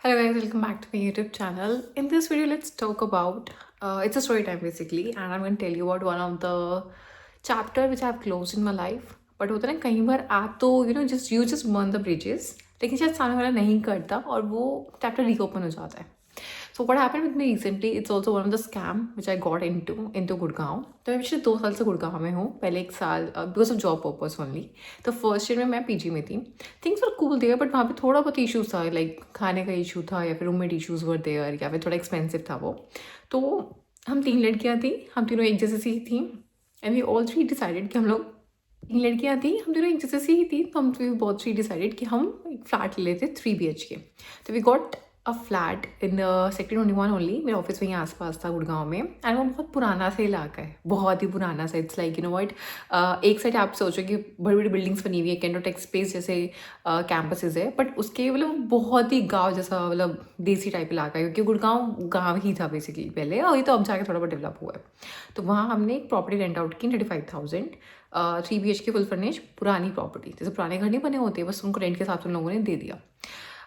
Hello guys, welcome back to my YouTube channel. In this video, let's talk about it's a story time basically, and I'm going to tell you about one of the chapter which I've closed in my life. But होता है ना कई बार आप तो just burn the bridges, लेकिन शायद सामने वाला नहीं करता और वो chapter reopen हो जाता है. So what happened with me recently, it's also one of the scam which I got into Gurgaon. तो मैं पिछले 2 साल से गुड़गांव में हूँ. पहले 1 साल because of job purpose only. तो फर्स्ट ईयर में मैं पीजी में थी. Things were cool there, but वहाँ पे थोड़ा बहुत इशूज़ था, लाइक खाने का इशू था या फिर रूममेट इशूज़ वर देयर या फिर थोड़ा एक्सपेंसिव था वो. तो हम 3 लड़कियाँ थी, हम तीनों एक जैसे सी थी and we all three decided कि हम लोग 3 लड़कियाँ थी, हम तीनों एक जैसे सी थी, तो हम बहुत थ्री डिसाइडेड कि हम एक फ्लैट ले लेते 3 BHK. तो we got a flat in sector 21 only. मेरा ऑफिस वहीं आसपास था गुड़गांव में एंड वो बहुत पुराना सा इलाका है, बहुत ही पुराना सा. इट्स लाइक वट एक साइड आप सोचो कि बड़ी बड़ी बिल्डिंग्स बनी हुई है, कैंडोटेक स्पेस जैसे कैंपसेस है, बट उसके मतलब बहुत ही गाँव जैसा, मतलब देसी टाइप इलाका है, क्योंकि गुड़गांव गाँव ही था बेसिकली पहले, और ये तो अब जाके थोड़ा बहुत डेवलप हुआ है. तो वहाँ हमने एक प्रॉपर्टी रेंट आउट की 35,000, 3 BHK फुल फर्निश, पुरानी प्रॉपर्टी. जैसे पुराने घर नहीं बने होते, बस उनको रेंट के हिसाब से उन लोगों ने दे दिया.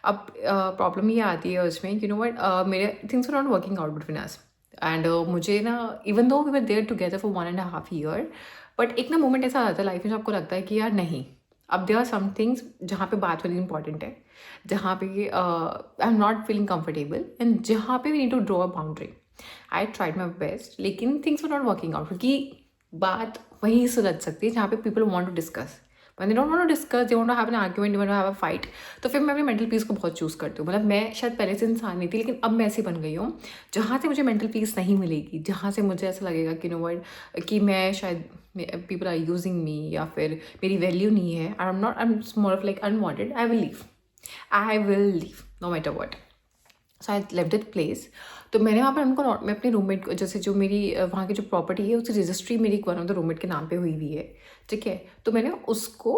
अब प्रॉब्लम ये आती है उसमें, वट मेरे things were not working out between us. And मुझे ना, even though we were there together for 1.5 year, but एक ना मोमेंट ऐसा आता है लाइफ में जब आपको लगता है कि यार नहीं, अब देयर आर सम थिंग्स जहाँ पे बात होनी इंपॉर्टेंट है, जहाँ पे I am not feeling comfortable and जहाँ पे we need to draw a boundary. I tried my best, लेकिन things were not working out, क्योंकि बात वहीं सुलझ सकती है जहाँ पे people want to discuss. When they don't want to discuss, they want to have an argument, they want to have a fight. तो फिर मैं अपनी मेंटल पीस को बहुत चूज़ करती हूँ. मतलब मैं शायद पहले से इंसान नहीं थी, लेकिन अब मैं ऐसी बन गई हूँ जहाँ से मुझे मेंटल पीस नहीं मिलेगी, जहाँ से मुझे ऐसा लगेगा कि कि मैं शायद पीपल आर यूजिंग मी या फिर मेरी वैल्यू नहीं है. I am more of like unwanted. I will leave no matter what. So I left that place. तो मैंने वहाँ पर उनको, मैं अपने रूममेट को, जैसे जो मेरी वहाँ की जो प्रॉपर्टी है उसकी रजिस्ट्री मेरी वन ऑफ द रूममेट के नाम पे हुई हुई है, ठीक है. तो मैंने उसको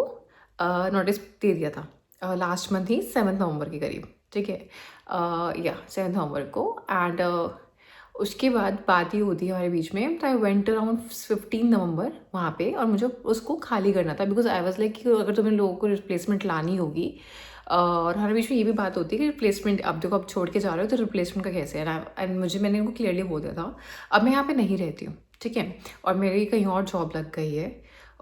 नोटिस दे दिया था लास्ट मंथ ही 7 नवंबर के करीब, ठीक है, या 7 नवंबर को. एंड उसके बाद बात ही होती है हमारे बीच में. तो आई वेंट अराउंड 15 नवंबर वहाँ पे, और मुझे उसको खाली करना था, बिकॉज आई वॉज लाइक कि अगर तुम्हें लोगों को रिप्लेसमेंट लानी होगी, और हमारे बीच में ये भी बात होती है कि रिप्लेसमेंट अब देखो, अब छोड़ के जा रहे हो तो रिप्लेसमेंट का कैसे है. एंड मैंने उनको क्लियरली बोल दिया था अब मैं यहाँ पे नहीं रहती हूँ, ठीक है, और मेरी कहीं और जॉब लग गई है,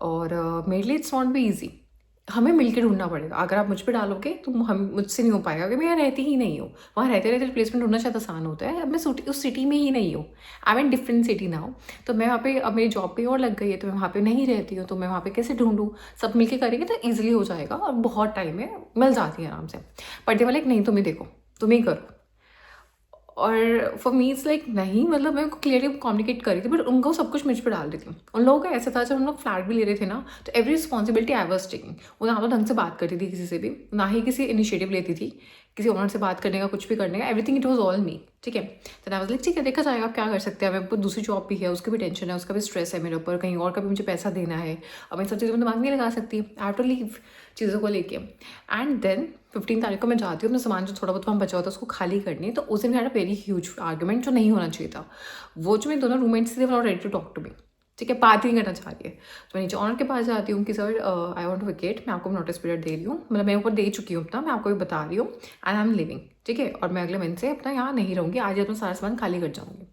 और मेरे लिए इट्स नॉट बी ईजी. हमें मिलकर ढूंढना पड़ेगा. अगर आप मुझ पे डालोगे तो हम मुझसे नहीं हो पाएगा, क्योंकि मैं यहाँ रहती ही नहीं हूँ. वहाँ रहते रहते रिप्लेसमेंट ढूंढना शायद आसान होता है. अब मैं उस सिटी में ही नहीं हूँ. I am in different city now. तो मैं वहाँ पे, अब मेरी जॉब पे और लग गई है, तो मैं वहाँ पे नहीं रहती हूँ, तो मैं वहाँ पे कैसे ढूंढूँ. सब मिलके करेंगे तो ईजिली हो जाएगा, और बहुत टाइम में मिल जाती है आराम से. बट दे वाला एक नहीं, तुम ही देखो, तुम ही करो. और फॉर मी इट्स लाइक नहीं, मतलब मैं उनको क्लियरली कम्युनिकेट कर रही थी, बट उनको सब कुछ मुझ पर डाल रही थी. उन लोगों का ऐसा था, जब हम लोग फ्लैट भी ले रहे थे ना, तो every responsibility I was taking. वो ना तो ढंग से बात करती थी किसी से भी, ना ही किसी इनिशिएटिव लेती थी किसी ओनर से बात करने का, कुछ भी करने का. एवरीथिंग इट वॉज ऑल मी, ठीक है. तो आई वाज लाइक ठीक है, देखा जाएगा, क्या कर सकते हैं. मेरे ऊपर दूसरी जॉब भी है, उसकी भी टेंशन है, उसका भी स्ट्रेस है मेरे ऊपर, कहीं और का भी मुझे पैसा देना है. अब इन सब चीज़ों में दिमाग नहीं लगा सकती. आई हैव टू लीव चीज़ों को लेके. एंड देन 15 तारीख को मैं जाती हूँ, अपना सामान जो थोड़ा बहुत वहाँ बचा होता है उसको खाली करनी है. तो उस दिन भी had a very huge argument, जो नहीं होना चाहिए था. वो जो मेरे दोनों रूममेट्स थे, वो not ready to talk to me, ठीक है, बात ही नहीं करना चाह रही है. तो मैं नीचे ऑनर के पास जाती हूँ कि sir I want to vacate, मैं आपको नोटिस पीरियड दे रही हूँ, मतलब मैं ऊपर दे चुकी हूँ अपना, मैं आपको भी बता रही हूँ, एंड आई एम लिविंग, ठीक है, और मैं अगले महीने से अपना यहाँ नहीं रहूँगी, आज अपना सारा सामान खाली कर जाऊँगी.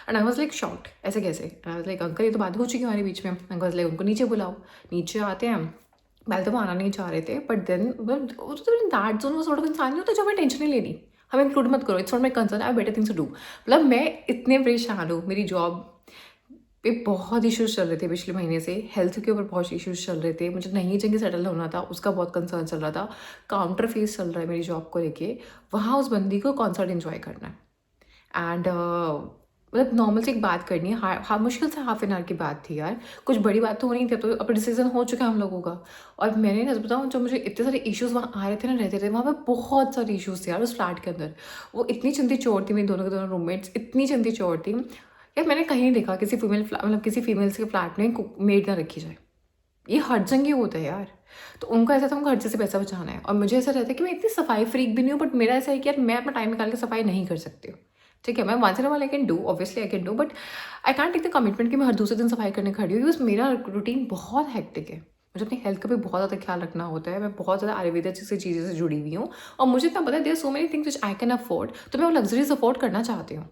And I was like shocked, ऐसे कैसे. And I was like uncle, ये तो बात हो चुकी है हमारे बीच में. अंकल वॉज लाइक उनको नीचे बुलाओ. नीचे आते हैं. पहले तो वो आना नहीं चाह रहे थे, बट देन दैट जोन वो सॉर्ट ऑफ इंसान नहीं होता जो हमें टेंशन नहीं लेनी. हमें इंक्लूड मत करो, it's not my concern, I better things to do. मतलब मैं इतने परेशान हूँ. मेरी जॉब पे बहुत इश्यूज चल रहे थे पिछले महीने से, हेल्थ के ऊपर बहुत इश्यूज चल रहे थे, मुझे नई जगह सेटल होना था, उसका बहुत कंसर्न चल रहा था. काउंटर फेस चल रहा है मेरी जॉब को लेके. वहाँ उस बंदी को कॉन्सर्ट इन्जॉय करना है. एंड मतलब नॉर्मल से एक बात करनी है. हाँ, मुश्किल से हाफ एन आवर की बात थी यार, कुछ बड़ी बात तो हो नहीं थी. तो अब डिसीजन हो चुका है हम लोगों का. और मैंने ना बताऊँ, जो मुझे इतने सारे इश्यूज वहाँ आ रहे थे ना, रहते थे वहाँ पे, बहुत सारे इश्यूज थे यार उस फ्लैट के अंदर. वो इतनी चंदी चोर थी, मेरी दोनों के दोनों रूममेट्स इतनी चंदी चोर थी यार. मैंने कहीं नहीं देखा किसी फीमेल, मतलब किसी फीमेल्स के फ्लैट में मेड ना रखी जाए. ये हर जगह होता है यार. तो उनको ऐसा था, उनको हर चीज़ से पैसा बचाना है. और मुझे ऐसा रहता है कि मैं इतनी सफाई फ्रीक भी नहीं हूँ, बट मेरा ऐसा है कि यार मैं अपना टाइम निकाल के सफाई नहीं कर सकती हूँ, ठीक है. मैं once in a while I can do, obviously I can do, but I can't take the commitment कि मैं हर दूसरे दिन सफाई करने खड़ी हूँ, बिकॉज मेरा रूटीन बहुत हेक्टिक है. मुझे अपनी हेल्थ का भी बहुत ज़्यादा ख्याल रखना होता है। मैं बहुत ज़्यादा आयुर्वेदा जैसी चीज़ों से जुड़ी हुई हूँ और मुझे इतना पता है there so many things which I can afford, तो मैं वो लग्जरीज अफोर्ड करना चाहती हूँ।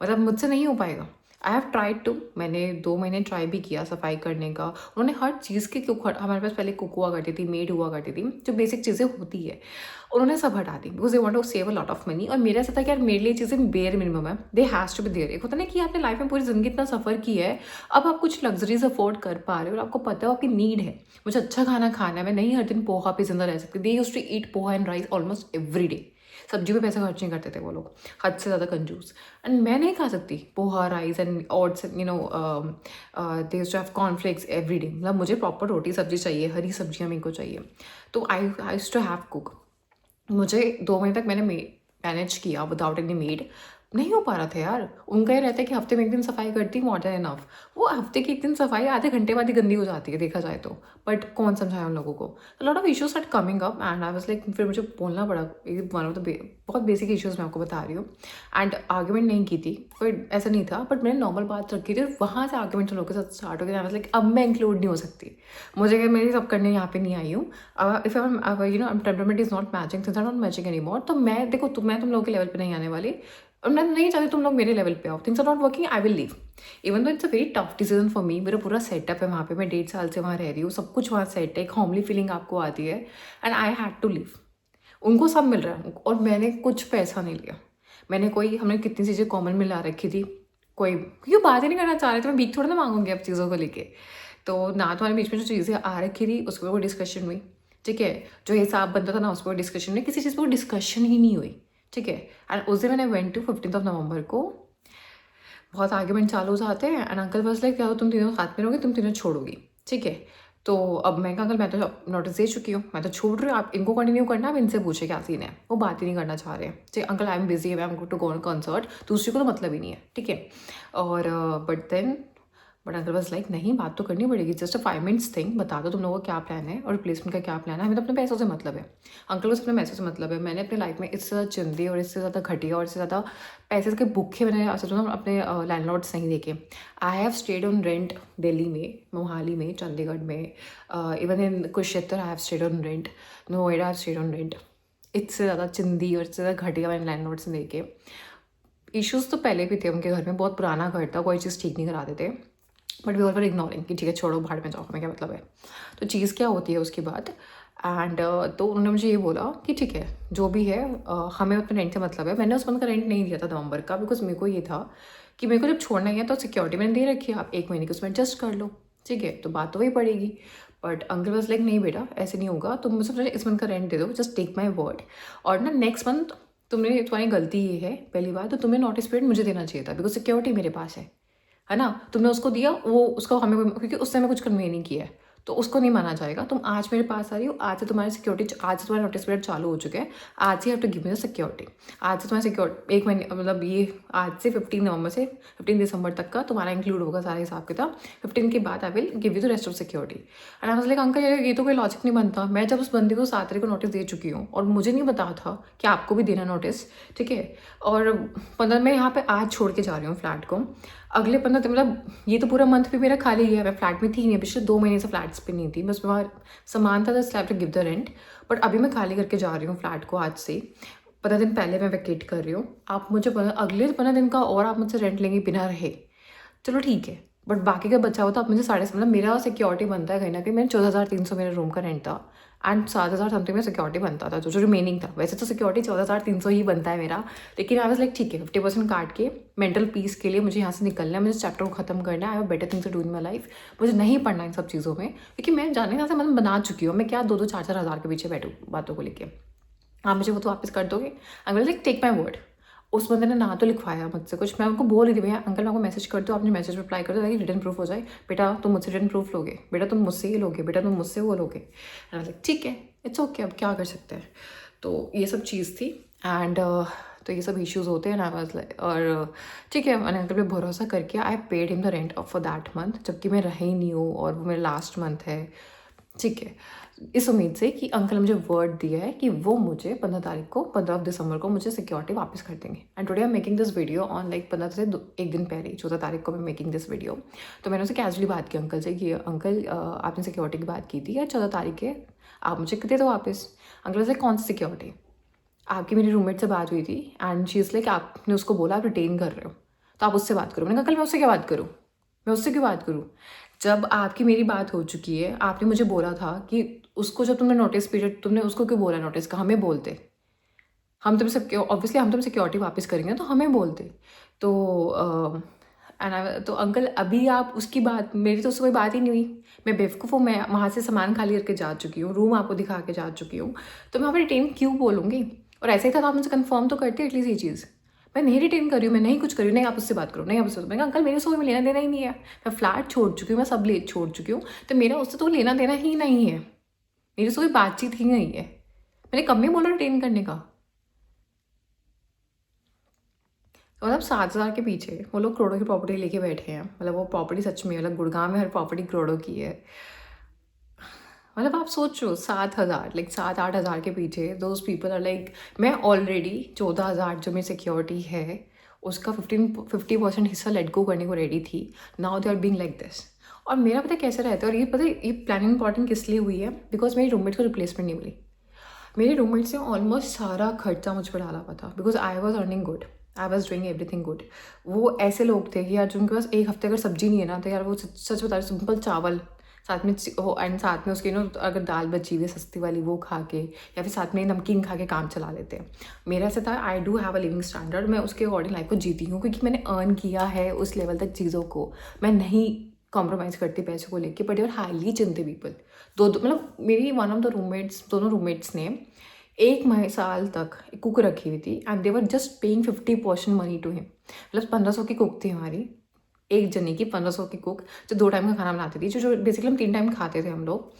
मतलब मुझसे नहीं हो पाएगा। आई हैव ट्राइड टू, मैंने 2 महीने ट्राई भी किया सफाई करने का। उन्होंने हर चीज़ की हमारे पास पहले कुक हुआ करती थी, मेड हुआ करती थी, जो बेसिक चीज़ें होती है, उन्होंने सब हटा दी because they want to save a lot of money. और मेरा ऐसा था कि यार मेरे लिए चीज़ें बेयर मिनिमम है, they has to be there. एक होता है ना कि आपने लाइफ में पूरी ज़िंदगी इतना सफ़र किया है, अब आप कुछ लग्जरीज अफोर्ड कर पा रहे हो और आपको पता है आपकी नीड है, मुझे अच्छा खाना खाना है, मैं नहीं हर दिन पोहा पे जिंदा रह सकती। They used to eat poha and rice almost every day. सब्जी पे पैसा खर्च नहीं करते थे वो लोग, हद से ज़्यादा कंजूस। एंड मैं नहीं खा सकती poha rice and oats, they used to have cornflakes every day. मतलब मुझे प्रॉपर रोटी सब्जी चाहिए, हरी सब्जियाँ मेरे को चाहिए। तो I used to have cook. मुझे 2 महीने तक मैंने मैनेज किया विदाउट एनी मेड, नहीं हो पा रहा था यार। उनका ये रहता है कि हफ्ते में 1 दिन सफाई करती, मोर देन इनफ। वो हफ्ते की 1 दिन सफाई आधे घंटे बाद ही गंदी हो जाती है देखा जाए तो, बट कौन समझाए उन लोगों को। Lot of issues are coming up and I was like, फिर मुझे बोलना पड़ा। वन ऑफ द बहुत बेसिक इश्यूज मैं आपको बता रही हूँ। एंड आर्ग्यूमेंट नहीं की थी, बट ऐसा नहीं था, बट मैंने नॉर्मल बात रखी थी और वहाँ से आर्ग्यूमेंट उन लोगों के साथ स्टार्ट हो गया। आई वाज लाइक अब मैं इंक्लूड नहीं हो सकती, मुझे क्या, मेरी सब करने यहाँ पे नहीं आई हूँ। If temperament is not matching, things are not matching any more, तो मैं देखो मैं तुम लोगों के लेवल पे नहीं आने वाली और मैं नहीं चाहती तुम लोग मेरे लेवल पे आओ। Things are not working, I will leave. Even though it's a very tough decision for me. मेरा पूरा सेटअप है वहाँ पे, मैं 1.5 साल से वहाँ रह रही हूँ, सब कुछ वहाँ सेट है, एक होमली फीलिंग आपको आती है and I had to leave. उनको सब मिल रहा है और मैंने कुछ पैसा नहीं लिया। मैंने कोई, हमने कितनी चीज़ें कॉमन में ला रखी थी, कोई क्यों बात ही नहीं करना चाह रहे थे, मैं भीख थोड़ा ना मांगूंगी अब चीज़ों को लेके। तो ना तुम्हारे बीच में जो चीज़ें आ रखी थी उस पर कोई डिस्कशन हुई, ठीक है। जो हिसाब बनता था ना उस पर डिस्कशन नहीं, किसी चीज़ पर डिस्कशन ही नहीं हुई, ठीक है। एंड उस दिन मैंने वेंट टू 15 नवंबर को, बहुत आर्ग्यूमेंट चालू हो जाते हैं एंड अंकल बस लाइक क्या हो तुम तीनों साथ में रहोगे, तुम तीनों छोड़ोगी, ठीक है। तो अब मैं कहा अंकल मैं तो नोटिस दे चुकी हूँ, मैं तो छोड़ रही हूँ, आप इनको कंटिन्यू करना, आप इनसे पूछे क्या सीन है। वो बात ही नहीं करना चाह रहे हैं, ठीक uncle I am busy, I am to go on concert, दूसरी को तो मतलब ही नहीं है, ठीक है। और बट अंकल बस लाइक नहीं, बात तो करनी पड़ेगी, जस्ट अ 5 मिनट्स थिंग, बता दो तुम लोगों का क्या प्लान है और रिप्लेसमेंट का क्या प्लान है, हमें तो अपने पैसों से मतलब है। अंकल को अपने पैसों से मतलब है। मैंने अपनी लाइफ में इससे ज़्यादा चिंदी और इससे ज़्यादा घटिया और इससे ज़्यादा पैसे के भूखे मैंने अपने लैंडलॉर्ड्स नहीं देखे। I have stayed on rent Delhi में, मोहाली में, चंडीगढ़ में, even in Kurukshetra I have stayed on rent, Noida I have stayed on rent. इससे ज़्यादा चिंदी और इससे ज़्यादा घटिया मैंने लैंडलॉर्ड्स ने देखे। इश्यूज़ तो पहले भी थे उनके घर में, बहुत पुराना घर था, कोई चीज़ ठीक नहीं कराते थे, but we all were ignoring कि ठीक है छोड़ो, भाड़ में जाओ, हमें क्या मतलब है। तो चीज़ क्या होती है उसके बाद, एंड तो उन्होंने मुझे ये बोला कि ठीक है जो भी है, हमें अपने रेंट से मतलब है। मैंने उस बंद का रेंट नहीं दिया था नवंबर का, बिकॉज मेरे को ये था कि मेरे को जब छोड़ना ही है तो सिक्योरिटी मैंने दे रखी है, आप 1 महीने की उसमें एडजस्ट कर लो, ठीक है। तो बात तो वही पड़ेगी। बट अंकल वाज लाइक नहीं बेटा ऐसे नहीं होगा, तुम मुझे इस मंथ का रेंट दे दो, जस्ट टेक माई वर्ड, और ना नेक्स्ट मंथ तुम्हारी गलती ये है पहली बात, तो तुम्हें नोटिस पीरियड मुझे देना चाहिए था, बिकॉज सिक्योरिटी मेरे पास है ना। तुमने उसको दिया, वो उसको हमें, क्योंकि उससे मैं कुछ कन्वे नहीं किया है, तो उसको नहीं माना जाएगा। तुम आज मेरे पास आ रही हो, आज से तुम्हारी सिक्योरिटी, आज से तुम्हारा नोटिस पीरियड चालू हो चुका है, आज से have to give me the security. आज से तुम्हारी सिक्योरिटी 1 महीने, मतलब ये आज से 15 नवंबर से 15 दिसंबर तक का तुम्हारा इंक्लूड होगा सारा हिसाब किताब। 15 के बाद I will give you the rest of security. And I was like uncle ये तो कोई लॉजिक नहीं बनता, मैं जब उस बंदे को 7 तारीख को नोटिस दे चुकी हूँ और मुझे नहीं पता था कि आपको भी देना नोटिस, ठीक है। और 15 मैं यहाँ पे आज छोड़ के जा रही हूँ फ्लैट को, अगले 15 दिन, मतलब ये तो पूरा मंथ भी मेरा खाली है, मैं फ्लैट में थी नहीं, पिछले 2 महीने से फ्लैट्स पे नहीं थी, बस वहाँ सामान था, just have to give the rent. बट अभी मैं खाली करके जा रही हूँ फ्लैट को, आज से 15 दिन पहले मैं वैकेट कर रही हूँ। आप मुझे अगले 15 दिन का और आप मुझसे रेंट लेंगे बिना रहे, चलो ठीक है, बट बाकी का बचा हो तो आप मुझे मतलब मेरा सिक्योरिटी बनता है कहीं ना कहीं। मेरे 14,300 मेरे रूम का रेंट था एंड 7,000 समथिंग में सिक्योरिटी बनता था, जो रिमेनिंग था। वैसे तो सिक्योरिटी 14,300 ही बनता है मेरा, लेकिन आई वाज लाइक ठीक है 50% काट के मेंटल पीस के लिए मुझे यहाँ से निकलना है, मुझे चैप्टर को खत्म करना है, I have better things to do in my life. मुझे नहीं पढ़ना इन सब चीज़ों में, क्योंकि मैं जाने का मतलब बना चुकी हूँ। मैं क्या 2-2 4-4 हज़ार के पीछे बैठूँ बातों को लेके। आप मुझे वो तो वापस कर दोगे? I will like take my word. उस बंदे ने ना तो लिखवाया मुझसे कुछ, मैं उनको बोल रही थी भैया अंकल मैं आपको मैसेज कर दो, आपने मैसेज रिप्लाई कर दो ताकि रिटर्न प्रूफ हो जाए। बेटा तुम मुझसे रिटर्न प्रूफ लोगे, बेटा तुम मुझसे ये लोगे, बेटा तुम मुझसे वो लोगे। एंड ठीक है इट्स ओके, अब क्या कर सकते हैं। तो ये सब चीज़ थी एंड तो ये सब इश्यूज़ होते हैं ना बस। और ठीक है मैंने अंकल पे भरोसा करके I paid him the rent for that month, जबकि मैं रही नहीं हूँ और वो मेरा लास्ट मंथ है। ठीक है, इस उम्मीद से कि अंकल ने मुझे वर्ड दिया है कि वो मुझे 15 तारीख को, 15 दिसंबर को मुझे सिक्योरिटी वापस कर देंगे। And today I am making this video on like 15 से एक दिन पहले 14 तारीख को मैं मेकिंग दिस वीडियो। तो मैंने उससे कैजुअली बात की अंकल से कि अंकल आपने सिक्योरिटी की बात की थी या 14 तारीख के आप मुझे दे दो वापस। अंकल से कौन सी सिक्योरिटी? आपकी मेरी रूममेट से बात हुई थी एंड शी इज़ लाइक आपने उसको बोला आप रिटेन कर रहे हो तो आप उससे बात करो। मैंने कहा कल मैं उससे क्या बात करूँ, मैं उससे क्यों बात करूँ? जब आपकी मेरी बात हो चुकी है, आपने मुझे बोला था कि उसको जब तुमने नोटिस पीरियड, तुमने उसको क्यों बोला नोटिस का? हमें बोलते, हम तुम ऑब्वियसली हम तुम सिक्योरिटी वापस करेंगे तो हमें बोलते। तो तो अंकल अभी आप उसकी बात, मेरी तो उससे कोई बात ही नहीं हुई। मैं बेवकूफ़ हूँ, मैं वहाँ से सामान खाली करके जा चुकी हूँ, रूम आपको दिखा के जा चुकी हूँ, तो मैं वहाँ पर रिटेन क्यों बोलूँगी? और ऐसे ही था तो आप मुझे कन्फर्म तो करते एटलीस्ट ये चीज़। मैं नहीं रिटेन कर रही हूँ, मैं नहीं कुछ कर रही हूँ, नहीं आप उससे बात करो, नहीं आप उससे। मैंने कहा अंकल मेरे से कोई लेना देना ही नहीं है, मैं फ्लैट छोड़ चुकी हूँ, मैं सब ले छोड़ चुकी हूँ, तो मेरा उससे तो लेना देना ही नहीं है, मेरी से कोई बातचीत ही नहीं है। मैंने कब नहीं बोला रिटेन करने का। तो मतलब 7,000 के पीछे वो लोग करोड़ों की प्रॉपर्टी लेके बैठे हैं। मतलब वो प्रॉपर्टी सच में, मतलब गुड़गांव में हर प्रॉपर्टी करोड़ों की है। मतलब आप सोचो 7,000 लाइक 7-8 हज़ार के पीछे दोज पीपल आर लाइक, मैं ऑलरेडी 14,000 जो मेरी सिक्योरिटी है उसका 50% हिस्सा लेट गो करने को रेडी थी। Now they are being like this. और मेरा पता है कैसे रहता है, और ये पता है ये प्लानिंग इंपॉर्टेंट किस लिए हुई है, बिकॉज मेरी रूममेट को रिप्लेसमेंट नहीं मिली। मेरे रूममेट से ऑलमोस्ट सारा खर्चा मुझ पर डाला हुआ था because I was earning good, I was doing everything good. वो ऐसे लोग थे कि यार जिनके पास एक हफ्ते अगर सब्जी नहीं है ना, तो यार वो सच बता रहे सिंपल चावल साथ में वो, एंड साथ में उसके अगर दाल बची हुई है सस्ती वाली वो खा के, या फिर साथ में नमकीन खा के काम चला लेते हैं। मेरा ऐसा था, I do have a living standard, मैं उसके अकॉर्डिंग लाइफ को जीती हूँ क्योंकि मैंने अर्न किया है उस लेवल तक चीज़ों को। मैं नहीं कॉम्प्रोमाइज़ करती पैसों को लेके, बट यूर हाईली चिंते पीपल। दो मतलब मेरी वन ऑफ द रूममेट्स, दोनों रूममेट्स ने 1 साल तक कुक रखी हुई थी and they were just paying 50% money to him. मतलब 1,500 की कुक थी हमारी, एक जने की 1,500 की कुक, जो 2 टाइम का खाना बनाती थी, जो बेसिकली हम 3 टाइम खाते थे हम लोग।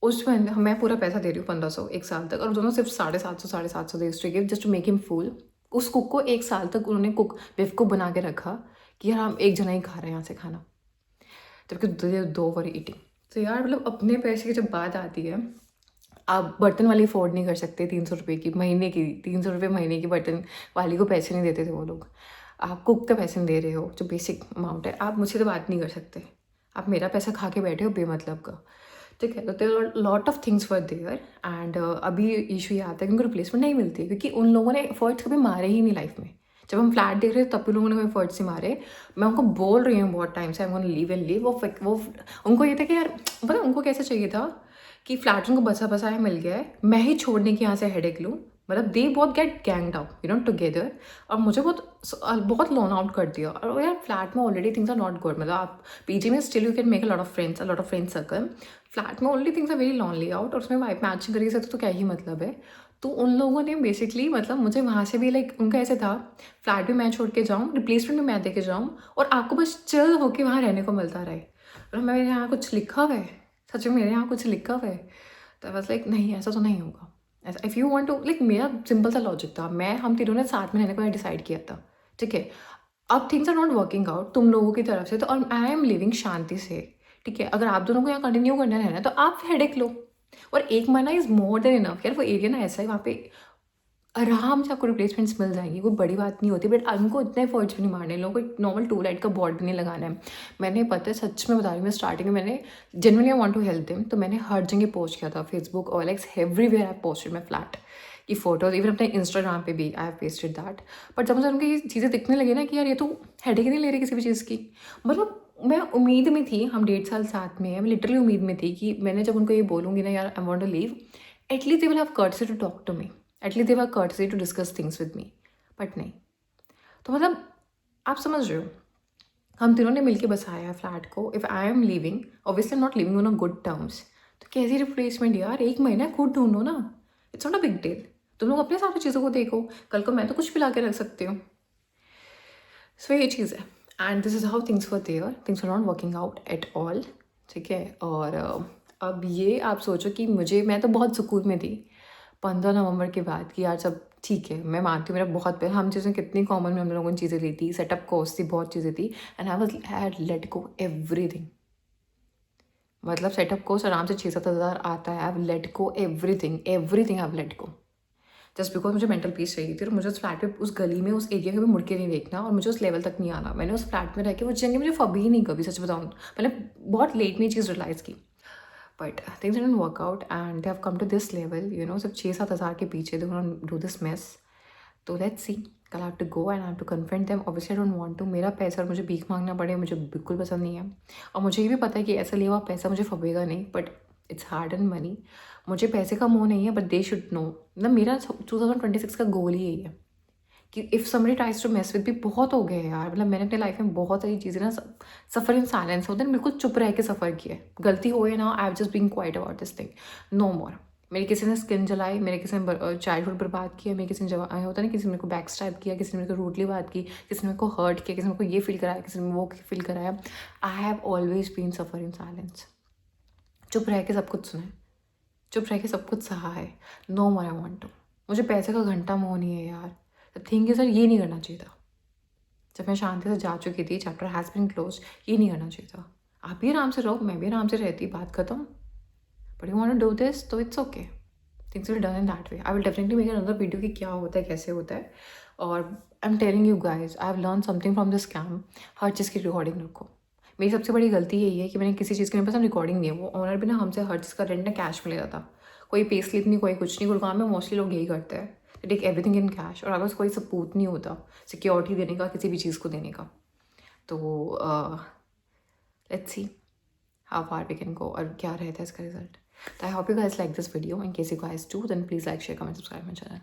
उसमें मैं पूरा पैसा दे रही हूँ 1,500 1 साल तक, और दोनों सिर्फ 750 they to give just to make him full. उस कुक को 1 साल तक उन्होंने बेवकूफ़ बना के रखा कि यार हम एक जना ही खा रहे हैं यहाँ से खाना, जबकि दो वर ईटिंग। तो यार मतलब अपने पैसे की जब बात आती है, आप बर्तन वाली अफोर्ड नहीं कर सकते 300 रुपये की महीने की, 300 रुपये महीने की बर्तन वाली को पैसे नहीं देते थे वो लोग। आप कुक का पैसे नहीं दे रहे हो, जो बेसिक अमाउंट है, आप मुझसे तो बात नहीं कर सकते। आप मेरा पैसा खा के बैठे हो बेमतलब का, ठीक है। तो there lot of things for there and अभी इशू ये आता है कि उनको रिप्लेसमेंट नहीं मिलती, क्योंकि उन लोगों ने एफर्ट्स कभी मारे ही नहीं लाइफ में। जब हम फ्लैट देख रहे थे तब भी लोगों ने एफर्ट्स ही मारे। मैं उनको बोल रही हूँ बहुत टाइम से, I am leave and leave. वो उनको ये था कि यार पता है उनको कैसे चाहिए था कि फ्लैट उनको बसा बसाया मिल गया है, मैं ही छोड़ने की यहाँ से हेडेक लूँ। मतलब दे बहुत गेट गैंग्ड आउट टुगेदर, और मुझे बहुत लोन आउट कर दिया। और यार फ्लैट में already things are not good. मतलब आप पीजी में still you can make a lot of friend circle, flat में already things are very lonely out, और उसमें वाइफ मैचिंग करिए सकते तो क्या ही मतलब है। तो उन लोगों ने बेसिकली मतलब मुझे वहाँ से भी लाइक उनका ऐसे था, फ्लैट भी मैं छोड़ के जाऊँ, रिप्लेसमेंट भी मैं दे के जाऊँ, और आपको बस चिल होके वहाँ रहने को मिलता रहे। और मेरे यहाँ कुछ लिखा हुआ है, सच में मेरे यहाँ कुछ लिखा हुआ है। तो बस लाइक नहीं, ऐसा तो नहीं होगा। ऐसा if you want to like, मेरा सिंपल सा लॉजिक था, हम तीनों ने साथ में रहने को डिसाइड किया था, ठीक है। अब things are not working out तुम लोगों की तरफ से, तो और आई एम लिविंग शांति से, ठीक है। अगर आप दोनों को यहाँ कंटिन्यू करना रहना है तो आप हेडेक लो, और 1 महीना इज़ मोर देन इनफ। यार वो एरिया ना ऐसा है, वहाँ पे आराम से आपको रिप्लेसमेंट्स मिल जाएंगी, कोई बड़ी बात नहीं होती। बट उनको इतने एफर्ट्स भी नहीं मारने, लोगों को नॉर्मल 2 लाइट का बोर्ड भी नहीं लगाना है। मैंने पता है सच में बता रही हूँ, मैं स्टार्टिंग में मैंने genuinely I want to help them, तो मैंने हर जगह पोस्ट किया था, फेसबुक और likes everywhere I posted my flat की फोटोज, इवन अपने इंस्टाग्राम पे भी I have pasted that. But जब मुझे उनकी ये चीज़ें दिखने लगी ना कि यार ये तो हेडेक ही नहीं ले रही किसी भी चीज़ की, मतलब मैं उम्मीद में थी, हम 1.5 साल साथ में हैं, मैं लिटरली उम्मीद में थी कि मैंने जब उनको ये बोलूँगी ना यार I want to leave, at least they will have courtesy to talk to me, at least they have courtesy to discuss things with me. But नहीं। तो मतलब आप समझ रहे हो, हम तीनों ने मिलके बसाया है फ्लैट को। If I am living, obviously not living on a good terms, तो कैसी रिप्लेसमेंट यार, 1 महीना खुद ढूंढो ना, it's not a big deal. तुम लोग अपने सारी चीज़ों को देखो, कल को मैं तो कुछ भी ला के रख सकती हूँ। सो ये चीज़ है, and this is how things were there, things are not working out at all, ठीक है। और अब ये आप सोचो कि मैं तो बहुत सुकून में थी 15 नवंबर के बाद कि यार सब ठीक है। मैं मानती हूँ मेरा बहुत हम चीज़ें कितनी कॉमन में हम लोगों ने चीज़ें ली थी, सेटअप कॉस्ट थी, बहुत चीज़ें थी, and I was had let go everything. मतलब सेटअप कोस्ट आराम से 6-7 हज़ार आता है। I have let go everything I have let go just because मुझे मेंटल पीस चाहिए थी और मुझे उस फ्लैट पे उस गली में उस एरिया में भी मुड़ के नहीं देखना और मुझे उस लेवल तक नहीं आना। मैंने उस फ्लैट में रह के वो चीज़ें मुझे फबी ही नहीं कभी, सच बताऊँ मैंने बहुत लेट में ये चीज़ रियलाइज़ की। But things didn't work out and they have come to this level, you know, सिर्फ 6-7 हज़ार के पीछे they gonna do this mess. तो लेट्स सी, कल I have to go and I have to confront them. Obviously I don't want to, मेरा पैसा और मुझे भीख मांगना पड़े मुझे बिल्कुल पसंद नहीं है। और मुझे ये भी पता है कि ऐसा लिया हुआ पैसा मुझे फबेगा नहीं, but it's hard and money. मुझे पैसे का मोह नहीं है, बट दे शुड नो। मतलब मेरा 2026 का गोल ही यही है कि if somebody tries to mess with भी, बहुत हो गए यार। मतलब मैंने अपने लाइफ में बहुत सारी चीज़ें ना सफ़र इन साइलेंस होते हैं, बिल्कुल चुप रह के सफ़र किया है। गलती हो या ना, I have just been quiet about this thing, no more. मेरी किसी ने स्किन जलाई, मेरे किसी ने चाइल्डहुड बर्बाद किया, मेरे किसी ने होता है ना, किसी ने मेरे को बैक स्टैब किया, किसी ने मेरे को रूडली बात की, किसी ने मेरे को हर्ट किया, किसी ने मेरे को ये फील कराया, किसी ने वो फील कराया। I have always been suffer in silence, चुप रह के सब कुछ सुना है, चुप रह के सब कुछ सहा है। No more I want to. मुझे पैसे का घंटा मोह नहीं है यार। द थिंग इज सर, ये नहीं करना चाहिए था। जब मैं शांति से जा चुकी थी, चैप्टर हैज़ बीन क्लोज, ये नहीं करना चाहिए था। आप भी आराम से रहो, मैं भी आराम से रहती, बात खत्म। But you want to do this, तो it's okay, things will done in that way. I will definitely make another video कि क्या होता है, कैसे होता है। और I am telling you guys, I have learn something from this scam. हर चीज़ की रिकॉर्डिंग रखो। मेरी सबसे बड़ी गलती यही है कि मैंने किसी चीज़ की, मेरे पास रिकॉर्डिंग नहीं है। वो ऑनर भी ना हमसे हर चीज़ का रेंट ना कैश में लेता था। कोई पे स्लिप नहीं, कोई कुछ नहीं। गुड़गांव में मोस्टली लोग यही करते हैं, टेक एवरीथिंग इन कैश। और अगर कोई सबूत नहीं होता सिक्योरिटी देने का, किसी भी चीज़ को देने का, तो let's see how far we can go और क्या रहता है इसका रिजल्ट। तो I hope you guys like this video. In case you guys do, then please like, share, comment, subscribe my channel.